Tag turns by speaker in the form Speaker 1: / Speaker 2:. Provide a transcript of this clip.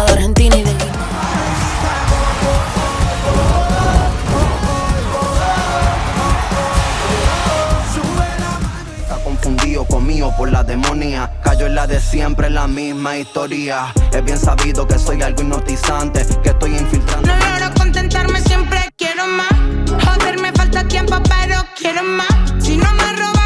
Speaker 1: de Argentina y de Lima.
Speaker 2: Confundido conmigo por la demonía. Cayó en la de siempre, la misma historia. Es bien sabido que soy algo hipnotizante, que estoy infiltrando.
Speaker 3: No logro contentarme, siempre quiero más. Joder, me falta tiempo, pero quiero más. Si no me robas